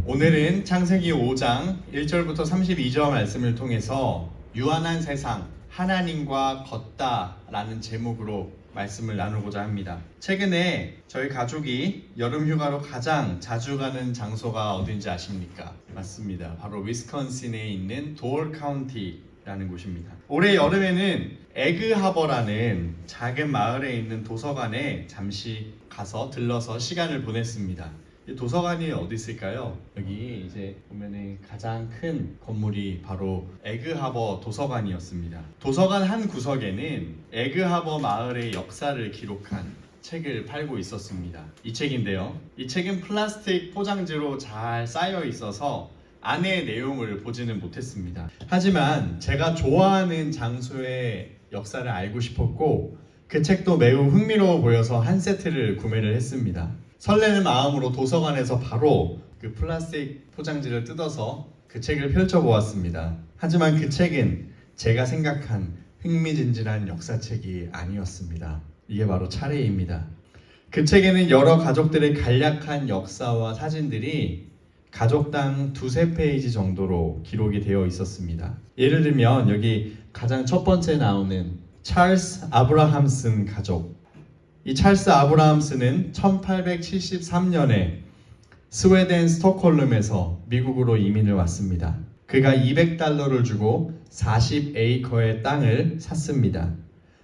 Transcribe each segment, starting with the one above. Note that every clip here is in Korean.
오늘은 창세기 5장 1절부터 32절 말씀을 통해서 유한한 세상, 하나님과 걷다라는 제목으로 말씀을 나누고자 합니다. 최근에 저희 가족이 여름 휴가로 가장 자주 가는 장소가 어딘지 아십니까? 맞습니다. 바로 위스콘신에 있는 도어 카운티라는 곳입니다. 올해 여름에는 에그하버라는 작은 마을에 있는 도서관에 잠시 가서 들러서 시간을 보냈습니다. 이 도서관이 어디 있을까요? 여기 이제 보면은 가장 큰 건물이 바로 에그하버 도서관이었습니다. 도서관 한 구석에는 에그하버 마을의 역사를 기록한 책을 팔고 있었습니다. 이 책인데요. 이 책은 플라스틱 포장지로 잘 쌓여 있어서 안의 내용을 보지는 못했습니다. 하지만 제가 좋아하는 장소의 역사를 알고 싶었고 그 책도 매우 흥미로워 보여서 한 세트를 구매를 했습니다. 설레는 마음으로 도서관에서 바로 그 플라스틱 포장지를 뜯어서 그 책을 펼쳐보았습니다. 하지만 그 책은 제가 생각한 흥미진진한 역사책이 아니었습니다. 이게 바로 차례입니다. 그 책에는 여러 가족들의 간략한 역사와 사진들이 가족당 2-3페이지 정도로 기록이 되어 있었습니다. 예를 들면 여기 가장 첫 번째 나오는 찰스 아브라함슨 가족. 이 찰스 아브라함스는 1873년에 스웨덴 스톡홀름에서 미국으로 이민을 왔습니다. 그가 $200를 주고 40에이커의 땅을 샀습니다.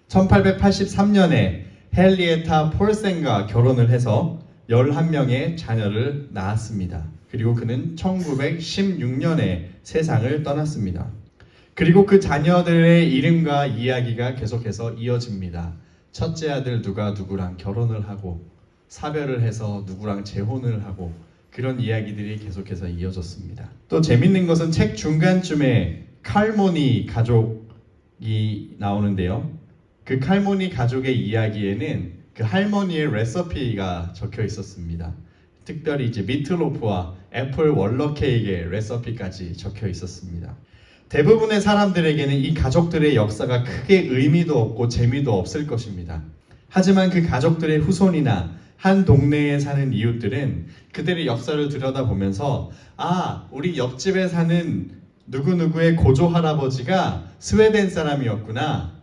1883년에 헨리에타 폴센과 결혼을 해서 11명의 자녀를 낳았습니다. 그리고 그는 1916년에 세상을 떠났습니다. 그리고 그 자녀들의 이름과 이야기가 계속해서 이어집니다. 첫째 아들 누가 누구랑 결혼을 하고 사별을 해서 누구랑 재혼을 하고 그런 이야기들이 계속해서 이어졌습니다. 또 재밌는 것은 책 중간쯤에 칼모니 가족이 나오는데요. 그 칼모니 가족의 이야기에는 그 할머니의 레시피가 적혀 있었습니다. 특별히 이제 미트로프와 애플 월러 케이크의 레시피까지 적혀 있었습니다. 대부분의 사람들에게는 이 가족들의 역사가 크게 의미도 없고 재미도 없을 것입니다. 하지만 그 가족들의 후손이나 한 동네에 사는 이웃들은 그들의 역사를 들여다보면서 우리 옆집에 사는 누구누구의 고조 할아버지가 스웨덴 사람이었구나.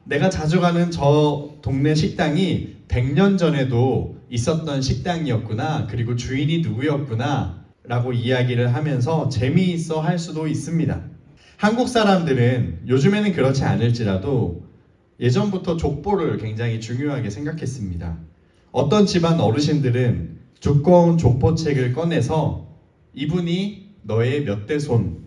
내가 자주 가는 저 동네 식당이 100년 전에도 있었던 식당이었구나. 그리고 주인이 누구였구나 라고 이야기를 하면서 재미있어 할 수도 있습니다. 한국 사람들은 요즘에는 그렇지 않을지라도 예전부터 족보를 굉장히 중요하게 생각했습니다. 어떤 집안 어르신들은 두꺼운 족보책을 꺼내서 이분이 너의 몇 대 손,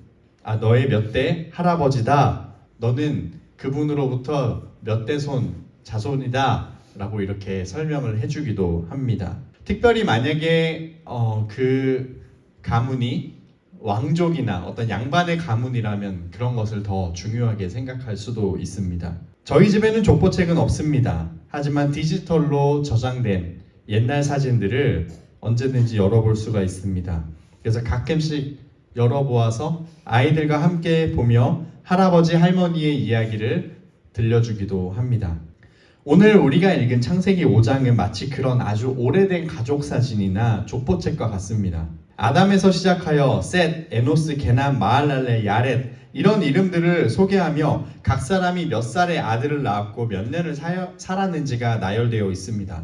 너의 몇 대 할아버지다. 너는 그분으로부터 몇 대 손 자손이다. 라고 이렇게 설명을 해주기도 합니다. 특별히 만약에 그 가문이 왕족이나 어떤 양반의 가문이라면 그런 것을 더 중요하게 생각할 수도 있습니다. 저희 집에는 족보책은 없습니다. 하지만 디지털로 저장된 옛날 사진들을 언제든지 열어볼 수가 있습니다. 그래서 가끔씩 열어보아서 아이들과 함께 보며 할아버지 할머니의 이야기를 들려주기도 합니다. 오늘 우리가 읽은 창세기 5장은 마치 그런 아주 오래된 가족 사진이나 족보책과 같습니다. 아담에서 시작하여 셋, 에노스, 게남, 마할랄레, 야렛 이런 이름들을 소개하며 각 사람이 몇 살의 아들을 낳았고 몇 년을 살았는지가 나열되어 있습니다.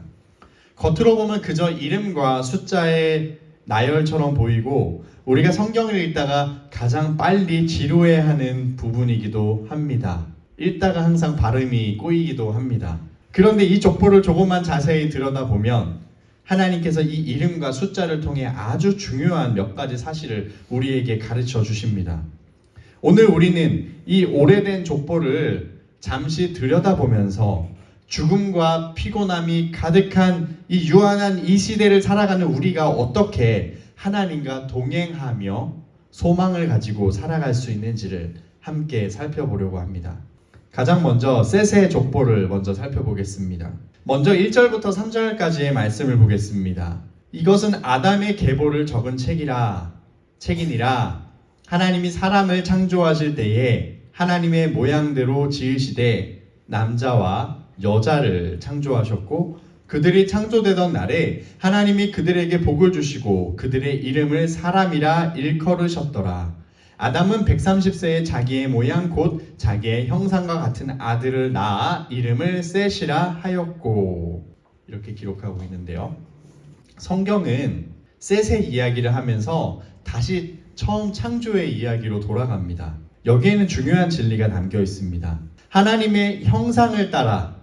겉으로 보면 그저 이름과 숫자의 나열처럼 보이고 우리가 성경을 읽다가 가장 빨리 지루해하는 부분이기도 합니다. 읽다가 항상 발음이 꼬이기도 합니다. 그런데 이 족보를 조금만 자세히 들여다보면 하나님께서 이 이름과 숫자를 통해 아주 중요한 몇 가지 사실을 우리에게 가르쳐 주십니다. 오늘 우리는 이 오래된 족보를 잠시 들여다보면서 죽음과 피곤함이 가득한 이 유한한 이 시대를 살아가는 우리가 어떻게 하나님과 동행하며 소망을 가지고 살아갈 수 있는지를 함께 살펴보려고 합니다. 가장 먼저 셋의 족보를 먼저 살펴보겠습니다. 먼저 1절부터 3절까지의 말씀을 보겠습니다. 이것은 아담의 계보를 적은 책이니라. 하나님이 사람을 창조하실 때에 하나님의 모양대로 지으시되 남자와 여자를 창조하셨고 그들이 창조되던 날에 하나님이 그들에게 복을 주시고 그들의 이름을 사람이라 일컬으셨더라. 아담은 130세에 자기의 모양 곧 자기의 형상과 같은 아들을 낳아 이름을 셋이라 하였고, 이렇게 기록하고 있는데요. 성경은 셋의 이야기를 하면서 다시 처음 창조의 이야기로 돌아갑니다. 여기에는 중요한 진리가 담겨 있습니다. 하나님의 형상을 따라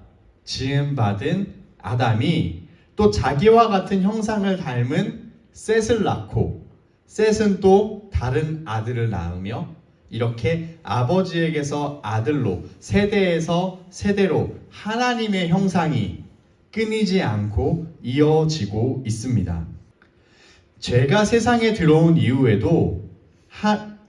지음받은 아담이 또 자기와 같은 형상을 닮은 셋을 낳고, 셋은 또 다른 아들을 낳으며, 이렇게 아버지에게서 아들로 세대에서 세대로 하나님의 형상이 끊이지 않고 이어지고 있습니다. 죄가 세상에 들어온 이후에도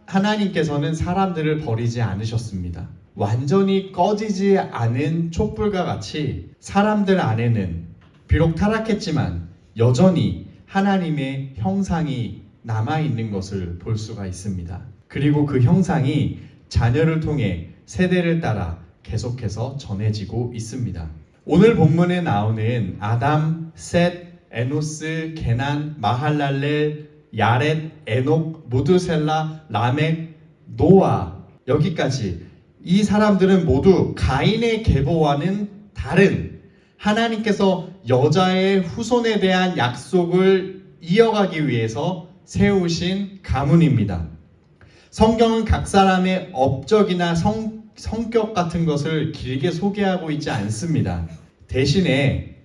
하나님께서는 사람들을 버리지 않으셨습니다. 완전히 꺼지지 않은 촛불과 같이 사람들 안에는 비록 타락했지만 여전히 하나님의 형상이 남아있는 것을 볼 수가 있습니다. 그리고 그 형상이 자녀를 통해 세대를 따라 계속해서 전해지고 있습니다. 오늘 본문에 나오는 아담, 셋, 에노스, 게난, 마할랄렐, 야렛, 에녹, 무드셀라, 라멕, 노아, 여기까지 이 사람들은 모두 가인의 계보와는 다른 하나님께서 여자의 후손에 대한 약속을 이어가기 위해서 세우신 가문입니다. 성경은 각 사람의 업적이나 성격 같은 것을 길게 소개하고 있지 않습니다. 대신에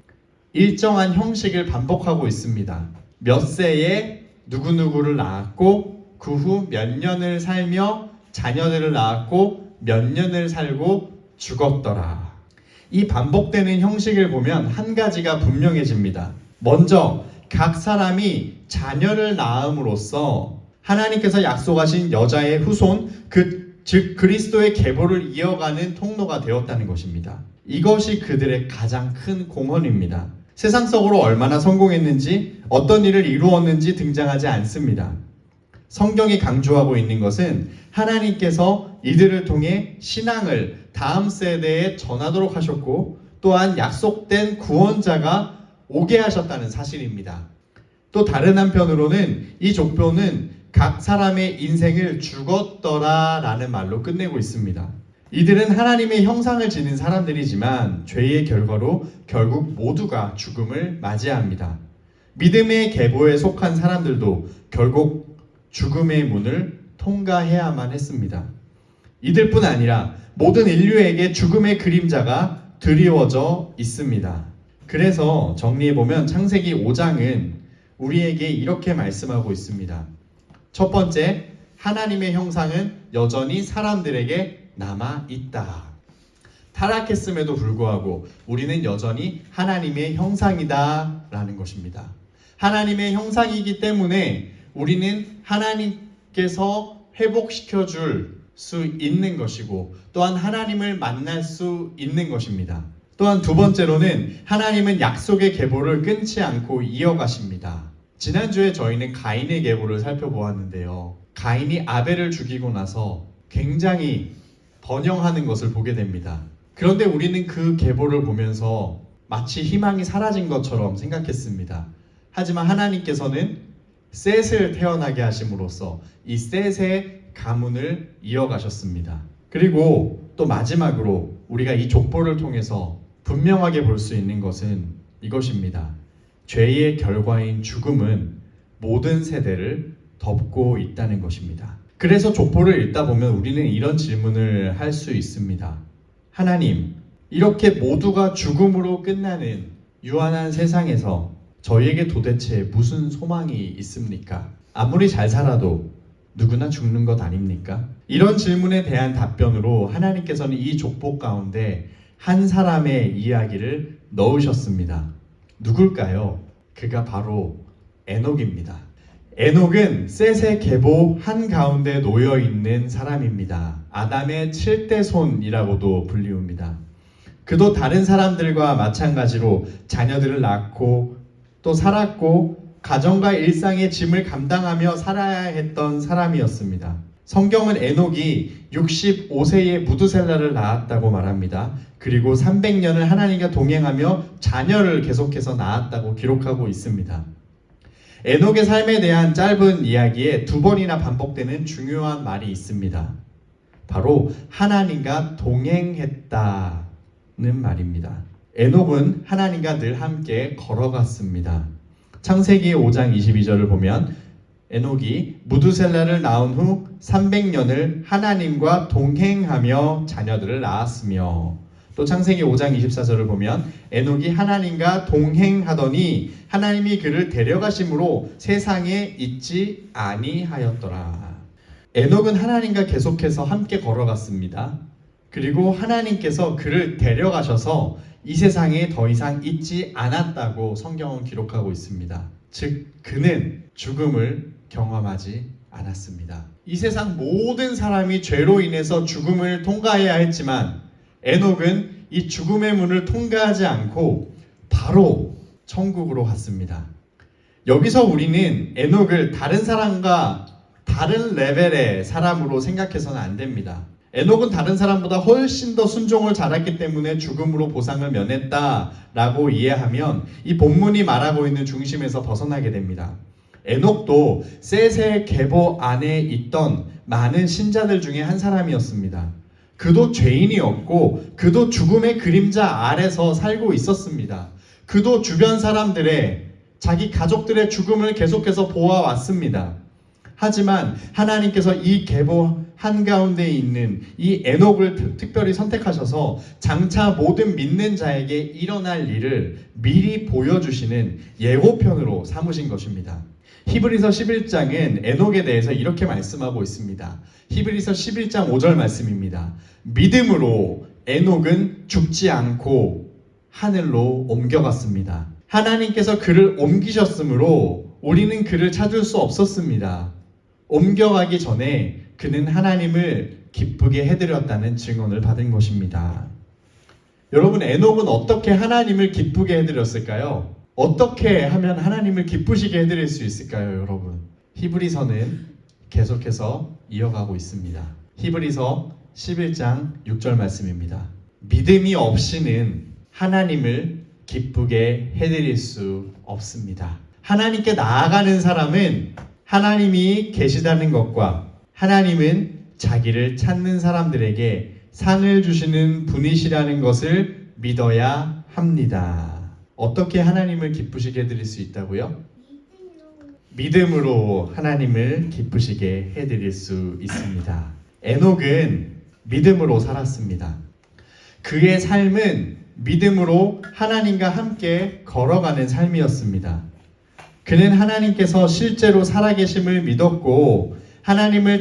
일정한 형식을 반복하고 있습니다. 몇 세에 누구누구를 낳았고 그 후 몇 년을 살며 자녀들을 낳았고 몇 년을 살고 죽었더라. 이 반복되는 형식을 보면 한 가지가 분명해집니다. 먼저 각 사람이 자녀를 낳음으로써 하나님께서 약속하신 여자의 후손, 즉 그리스도의 계보를 이어가는 통로가 되었다는 것입니다. 이것이 그들의 가장 큰 공헌입니다. 세상적으로 얼마나 성공했는지, 어떤 일을 이루었는지 등장하지 않습니다. 성경이 강조하고 있는 것은 하나님께서 이들을 통해 신앙을 다음 세대에 전하도록 하셨고, 또한 약속된 구원자가 오게 하셨다는 사실입니다. 또 다른 한편으로는 이 족보는 각 사람의 인생을 죽었더라 라는 말로 끝내고 있습니다. 이들은 하나님의 형상을 지닌 사람들이지만 죄의 결과로 결국 모두가 죽음을 맞이합니다. 믿음의 계보에 속한 사람들도 결국 죽음의 문을 통과해야만 했습니다. 이들뿐 아니라 모든 인류에게 죽음의 그림자가 드리워져 있습니다. 그래서 정리해보면 창세기 5장은 우리에게 이렇게 말씀하고 있습니다. 첫 번째, 하나님의 형상은 여전히 사람들에게 남아있다. 타락했음에도 불구하고 우리는 여전히 하나님의 형상이다 라는 것입니다. 하나님의 형상이기 때문에 우리는 하나님께서 회복시켜 줄 수 있는 것이고, 또한 하나님을 만날 수 있는 것입니다. 또한 두 번째로는 하나님은 약속의 계보를 끊지 않고 이어가십니다. 지난주에 저희는 가인의 계보를 살펴보았는데요. 가인이 아벨을 죽이고 나서 굉장히 번영하는 것을 보게 됩니다. 그런데 우리는 그 계보를 보면서 마치 희망이 사라진 것처럼 생각했습니다. 하지만 하나님께서는 셋을 태어나게 하심으로써 이 셋의 가문을 이어가셨습니다. 그리고 또 마지막으로 우리가 이 족보를 통해서 분명하게 볼 수 있는 것은 이것입니다. 죄의 결과인 죽음은 모든 세대를 덮고 있다는 것입니다. 그래서 족보를 읽다 보면 우리는 이런 질문을 할 수 있습니다. 하나님, 이렇게 모두가 죽음으로 끝나는 유한한 세상에서 저희에게 도대체 무슨 소망이 있습니까? 아무리 잘 살아도 누구나 죽는 것 아닙니까? 이런 질문에 대한 답변으로 하나님께서는 이 족보 가운데 한 사람의 이야기를 넣으셨습니다. 누굴까요? 그가 바로 에녹입니다. 에녹은 셋의 계보 한가운데 놓여있는 사람입니다. 아담의 7대 손이라고도 불리웁니다. 그도 다른 사람들과 마찬가지로 자녀들을 낳고 또 살았고 가정과 일상의 짐을 감당하며 살아야 했던 사람이었습니다. 성경은 에녹이 65세에 무드셀라를 낳았다고 말합니다. 그리고 300년을 하나님과 동행하며 자녀를 계속해서 낳았다고 기록하고 있습니다. 에녹의 삶에 대한 짧은 이야기에 두 번이나 반복되는 중요한 말이 있습니다. 바로 하나님과 동행했다는 말입니다. 에녹은 하나님과 늘 함께 걸어갔습니다. 창세기 5장 22절을 보면 에녹이 무드셀라를 낳은 후 300년을 하나님과 동행하며 자녀들을 낳았으며, 또 창세기 5장 24절을 보면 에녹이 하나님과 동행하더니 하나님이 그를 데려가심으로 세상에 있지 아니하였더라. 에녹은 하나님과 계속해서 함께 걸어갔습니다. 그리고 하나님께서 그를 데려가셔서 이 세상에 더 이상 있지 않았다고 성경은 기록하고 있습니다. 즉 그는 죽음을 경험하지 않았습니다. 이 세상 모든 사람이 죄로 인해서 죽음을 통과해야 했지만 에녹은 이 죽음의 문을 통과하지 않고 바로 천국으로 갔습니다. 여기서 우리는 에녹을 다른 사람과 다른 레벨의 사람으로 생각해서는 안 됩니다. 에녹은 다른 사람보다 훨씬 더 순종을 잘했기 때문에 죽음으로 보상을 면했다라고 이해하면 이 본문이 말하고 있는 중심에서 벗어나게 됩니다. 에녹도 셋의 계보 안에 있던 많은 신자들 중에 한 사람이었습니다. 그도 죄인이었고 그도 죽음의 그림자 아래서 살고 있었습니다. 그도 주변 사람들의, 자기 가족들의 죽음을 계속해서 보아왔습니다. 하지만 하나님께서 이 계보 한가운데 있는 이 에녹을 특별히 선택하셔서 장차 모든 믿는 자에게 일어날 일을 미리 보여주시는 예고편으로 삼으신 것입니다. 히브리서 11장은 에녹에 대해서 이렇게 말씀하고 있습니다. 히브리서 11장 5절 말씀입니다. 믿음으로 에녹은 죽지 않고 하늘로 옮겨갔습니다. 하나님께서 그를 옮기셨으므로 우리는 그를 찾을 수 없었습니다. 옮겨가기 전에 그는 하나님을 기쁘게 해드렸다는 증언을 받은 것입니다. 여러분, 에녹은 어떻게 하나님을 기쁘게 해드렸을까요? 어떻게 하면 하나님을 기쁘시게 해드릴 수 있을까요, 여러분? 히브리서는 계속해서 이어가고 있습니다. 히브리서 11장 6절 말씀입니다. 믿음이 없이는 하나님을 기쁘게 해드릴 수 없습니다. 하나님께 나아가는 사람은 하나님이 계시다는 것과 하나님은 자기를 찾는 사람들에게 상을 주시는 분이시라는 것을 믿어야 합니다. 어떻게 하나님을 기쁘시게 해드릴 수 있다고요? 믿음으로 하나님을 기쁘시게 해드릴 수 있습니다. 에녹은 믿음으로 살았습니다. 그의 삶은 믿음으로 하나님과 함께 걸어가는 삶이었습니다. 그는 하나님께서 실제로 살아계심을 믿었고 하나님을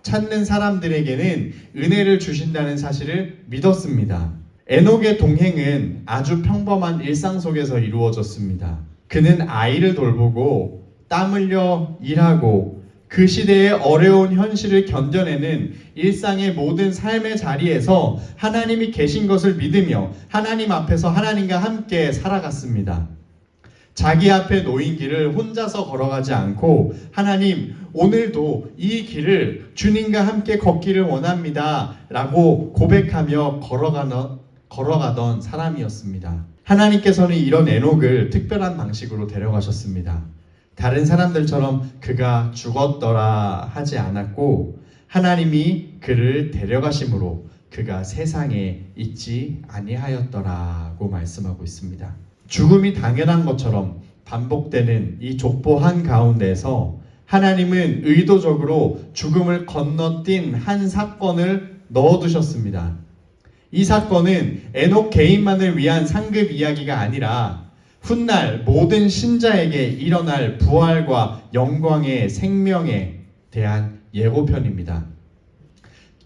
찾는 사람들에게는 은혜를 주신다는 사실을 믿었습니다. 에녹의 동행은 아주 평범한 일상 속에서 이루어졌습니다. 그는 아이를 돌보고 땀 흘려 일하고 그 시대의 어려운 현실을 견뎌내는 일상의 모든 삶의 자리에서 하나님이 계신 것을 믿으며 하나님 앞에서 하나님과 함께 살아갔습니다. 자기 앞에 놓인 길을 혼자서 걸어가지 않고 하나님, 오늘도 이 길을 주님과 함께 걷기를 원합니다 라고 고백하며 걸어가던 사람이었습니다. 하나님께서는 이런 에녹을 특별한 방식으로 데려가셨습니다. 다른 사람들처럼 그가 죽었더라 하지 않았고 하나님이 그를 데려가심으로 그가 세상에 있지 아니하였더라고 말씀하고 있습니다. 죽음이 당연한 것처럼 반복되는 이 족보 한가운데서 하나님은 의도적으로 죽음을 건너뛴 한 사건을 넣어두셨습니다. 이 사건은 에녹 개인만을 위한 상급 이야기가 아니라 훗날 모든 신자에게 일어날 부활과 영광의 생명에 대한 예고편입니다.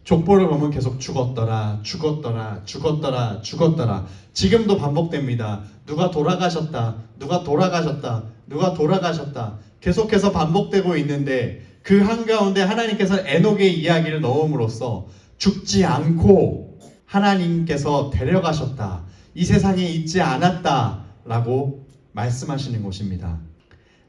족보를 보면 계속 죽었더라, 죽었더라, 죽었더라, 죽었더라. 지금도 반복됩니다. 누가 돌아가셨다, 누가 돌아가셨다, 누가 돌아가셨다. 계속해서 반복되고 있는데 그 한가운데 하나님께서 에녹의 이야기를 넣음으로써 죽지 않고 하나님께서 데려가셨다, 이 세상에 있지 않았다 라고 말씀하시는 것입니다.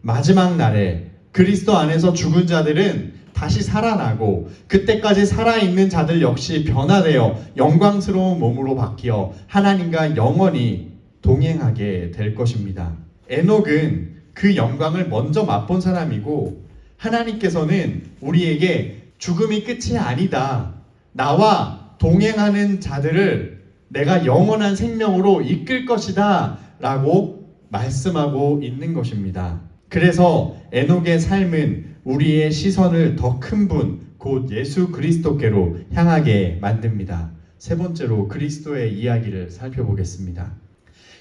마지막 날에 그리스도 안에서 죽은 자들은 다시 살아나고 그때까지 살아있는 자들 역시 변화되어 영광스러운 몸으로 바뀌어 하나님과 영원히 동행하게 될 것입니다. 에녹은 그 영광을 먼저 맛본 사람이고 하나님께서는 우리에게 죽음이 끝이 아니다. 나와 동행하는 자들을 내가 영원한 생명으로 이끌 것이다 라고 말씀하고 있는 것입니다. 그래서 에녹의 삶은 우리의 시선을 더 큰 분, 곧 예수 그리스도께로 향하게 만듭니다. 세 번째로 그리스도의 이야기를 살펴보겠습니다.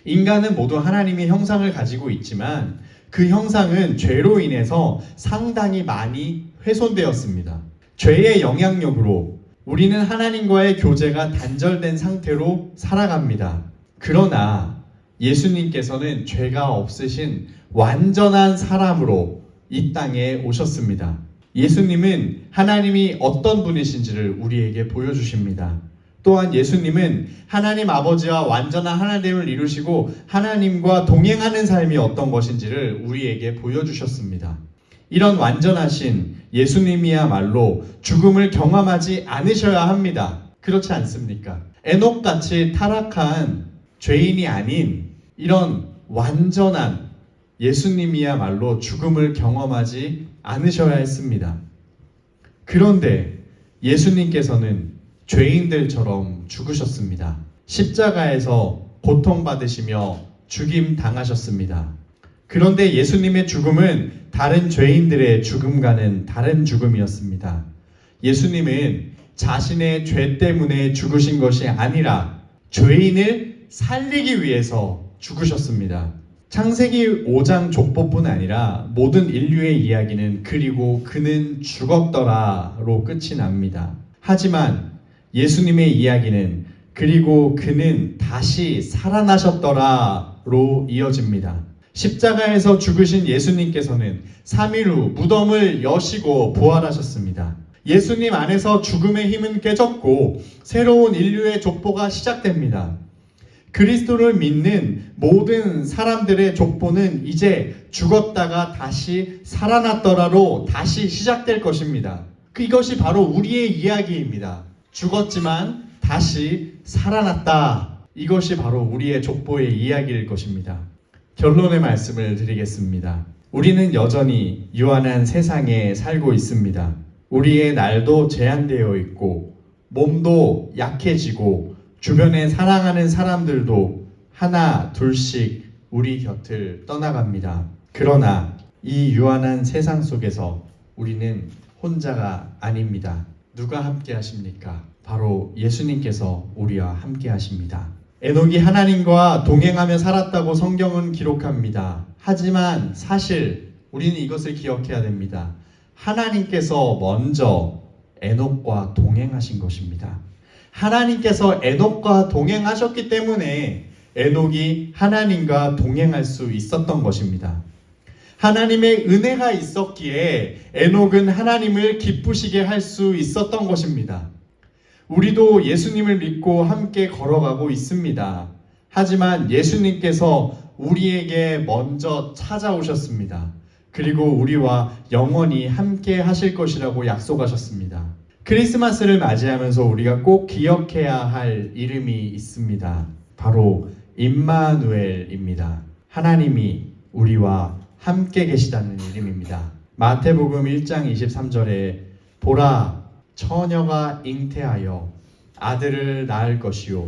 인간은 모두 하나님의 형상을 가지고 있지만 그 형상은 죄로 인해서 상당히 많이 훼손되었습니다. 죄의 영향력으로 우리는 하나님과의 교제가 단절된 상태로 살아갑니다. 그러나 예수님께서는 죄가 없으신 완전한 사람으로 이 땅에 오셨습니다. 예수님은 하나님이 어떤 분이신지를 우리에게 보여주십니다. 또한 예수님은 하나님 아버지와 완전한 하나됨을 이루시고 하나님과 동행하는 삶이 어떤 것인지를 우리에게 보여주셨습니다. 이런 완전하신 예수님이야말로 죽음을 경험하지 않으셔야 합니다. 그렇지 않습니까? 에녹같이 타락한 죄인이 아닌 이런 완전한 예수님이야말로 죽음을 경험하지 않으셔야 했습니다. 그런데 예수님께서는 죄인들처럼 죽으셨습니다. 십자가에서 고통받으시며 죽임 당하셨습니다. 그런데 예수님의 죽음은 다른 죄인들의 죽음과는 다른 죽음이었습니다. 예수님은 자신의 죄 때문에 죽으신 것이 아니라 죄인을 살리기 위해서 죽으셨습니다. 창세기 5장 족보뿐 아니라 모든 인류의 이야기는 그리고 그는 죽었더라로 끝이 납니다. 하지만 예수님의 이야기는 그리고 그는 다시 살아나셨더라로 이어집니다. 십자가에서 죽으신 예수님께서는 3일 후 무덤을 여시고 부활하셨습니다. 예수님 안에서 죽음의 힘은 깨졌고 새로운 인류의 족보가 시작됩니다. 그리스도를 믿는 모든 사람들의 족보는 이제 죽었다가 다시 살아났더라로 다시 시작될 것입니다. 이것이 바로 우리의 이야기입니다. 죽었지만 다시 살아났다. 이것이 바로 우리의 족보의 이야기일 것입니다. 결론의 말씀을 드리겠습니다. 우리는 여전히 유한한 세상에 살고 있습니다. 우리의 날도 제한되어 있고 몸도 약해지고 주변에 사랑하는 사람들도 하나 둘씩 우리 곁을 떠나갑니다. 그러나 이 유한한 세상 속에서 우리는 혼자가 아닙니다. 누가 함께 하십니까? 바로 예수님께서 우리와 함께 하십니다. 에녹이 하나님과 동행하며 살았다고 성경은 기록합니다. 하지만 사실 우리는 이것을 기억해야 됩니다. 하나님께서 먼저 에녹과 동행하신 것입니다. 하나님께서 에녹과 동행하셨기 때문에 에녹이 하나님과 동행할 수 있었던 것입니다. 하나님의 은혜가 있었기에 에녹은 하나님을 기쁘시게 할 수 있었던 것입니다. 우리도 예수님을 믿고 함께 걸어가고 있습니다. 하지만 예수님께서 우리에게 먼저 찾아오셨습니다. 그리고 우리와 영원히 함께 하실 것이라고 약속하셨습니다. 크리스마스를 맞이하면서 우리가 꼭 기억해야 할 이름이 있습니다. 바로 임마누엘입니다. 하나님이 우리와 함께 계시다는 이름입니다. 마태복음 1장 23절에 보라 처녀가 잉태하여 아들을 낳을 것이요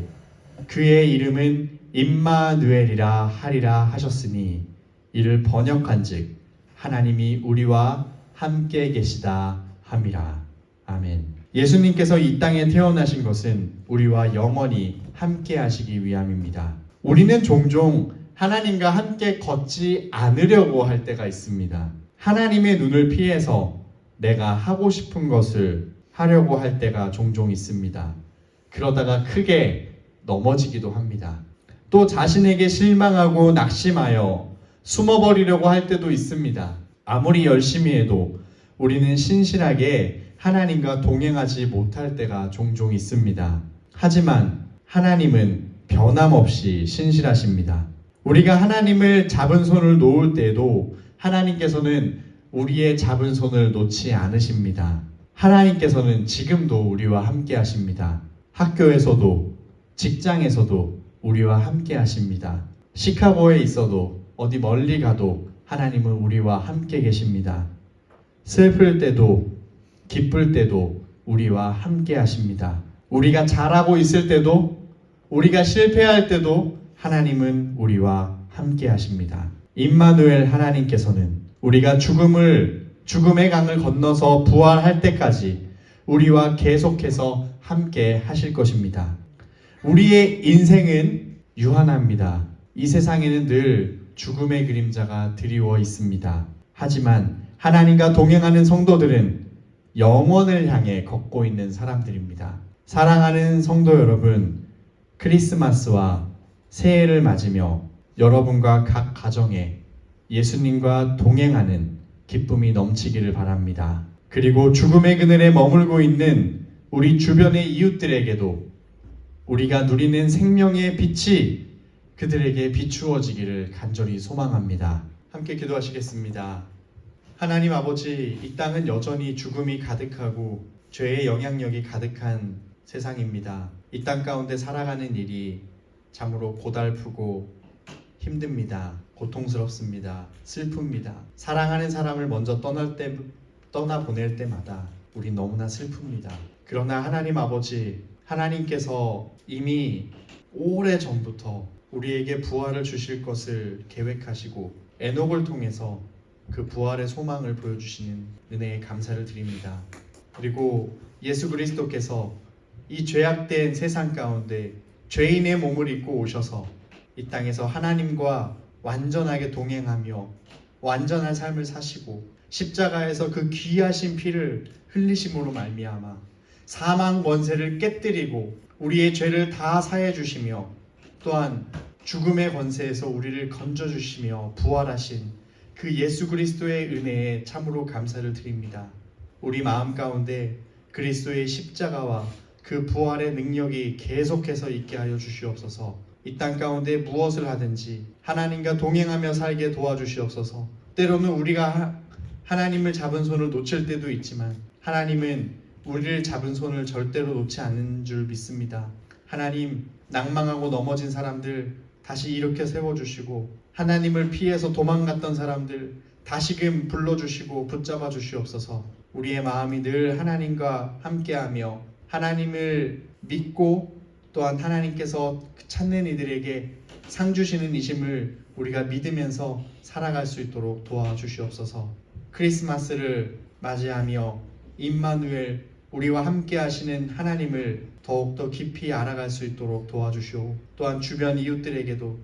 그의 이름은 임마누엘이라 하리라 하셨으니 이를 번역한즉 하나님이 우리와 함께 계시다 함이라. 아멘. 예수님께서 이 땅에 태어나신 것은 우리와 영원히 함께 하시기 위함입니다. 우리는 종종 하나님과 함께 걷지 않으려고 할 때가 있습니다. 하나님의 눈을 피해서 내가 하고 싶은 것을 하려고 할 때가 종종 있습니다. 그러다가 크게 넘어지기도 합니다. 또 자신에게 실망하고 낙심하여 숨어버리려고 할 때도 있습니다. 아무리 열심히 해도 우리는 신실하게 하나님과 동행하지 못할 때가 종종 있습니다. 하지만 하나님은 변함없이 신실하십니다. 우리가 하나님을 잡은 손을 놓을 때에도 하나님께서는 우리의 잡은 손을 놓지 않으십니다. 하나님께서는 지금도 우리와 함께 하십니다. 학교에서도 직장에서도 우리와 함께 하십니다. 시카고에 있어도 어디 멀리 가도 하나님은 우리와 함께 계십니다. 슬플 때도 기쁠 때도 우리와 함께 하십니다. 우리가 잘하고 있을 때도 우리가 실패할 때도 하나님은 우리와 함께 하십니다. 임마누엘 하나님께서는 우리가 죽음의 강을 건너서 부활할 때까지 우리와 계속해서 함께 하실 것입니다. 우리의 인생은 유한합니다. 이 세상에는 늘 죽음의 그림자가 드리워 있습니다. 하지만 하나님과 동행하는 성도들은 영원을 향해 걷고 있는 사람들입니다. 사랑하는 성도 여러분, 크리스마스와 새해를 맞으며 여러분과 각 가정에 예수님과 동행하는 기쁨이 넘치기를 바랍니다. 그리고 죽음의 그늘에 머물고 있는 우리 주변의 이웃들에게도 우리가 누리는 생명의 빛이 그들에게 비추어지기를 간절히 소망합니다. 함께 기도하시겠습니다. 하나님 아버지, 이 땅은 여전히 죽음이 가득하고 죄의 영향력이 가득한 세상입니다. 이 땅 가운데 살아가는 일이 참으로 고달프고 힘듭니다. 고통스럽습니다. 슬픕니다. 사랑하는 사람을 먼저 떠나보낼 때마다 우리 너무나 슬픕니다. 그러나 하나님 아버지, 하나님께서 이미 오래전부터 우리에게 부활을 주실 것을 계획하시고 에녹을 통해서 그 부활의 소망을 보여주시는 은혜에 감사를 드립니다. 그리고 예수 그리스도께서 이 죄악된 세상 가운데 죄인의 몸을 입고 오셔서 이 땅에서 하나님과 완전하게 동행하며 완전한 삶을 사시고 십자가에서 그 귀하신 피를 흘리심으로 말미암아 사망 권세를 깨뜨리고 우리의 죄를 다 사해 주시며 또한 죽음의 권세에서 우리를 건져 주시며 부활하신 그 예수 그리스도의 은혜에 참으로 감사를 드립니다. 우리 마음 가운데 그리스도의 십자가와 그 부활의 능력이 계속해서 있게 하여 주시옵소서. 이 땅 가운데 무엇을 하든지 하나님과 동행하며 살게 도와주시옵소서. 때로는 우리가 하나님을 잡은 손을 놓칠 때도 있지만 하나님은 우리를 잡은 손을 절대로 놓지 않는 줄 믿습니다. 하나님, 낭망하고 넘어진 사람들 다시 일으켜 세워주시고 하나님을 피해서 도망갔던 사람들 다시금 불러주시고 붙잡아 주시옵소서. 우리의 마음이 늘 하나님과 함께하며 하나님을 믿고 또한 하나님께서 찾는 이들에게 상 주시는 이심을 우리가 믿으면서 살아갈 수 있도록 도와주시옵소서. 크리스마스를 맞이하며 임마누엘 우리와 함께 하시는 하나님을 더욱더 깊이 알아갈 수 있도록 도와주시오. 또한 주변 이웃들에게도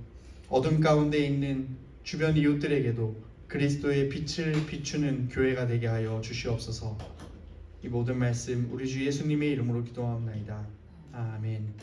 어둠 가운데 있는 주변 이웃들에게도 그리스도의 빛을 비추는 교회가 되게 하여 주시옵소서. 이 모든 말씀 우리 주 예수님의 이름으로 기도하옵나이다. 아멘.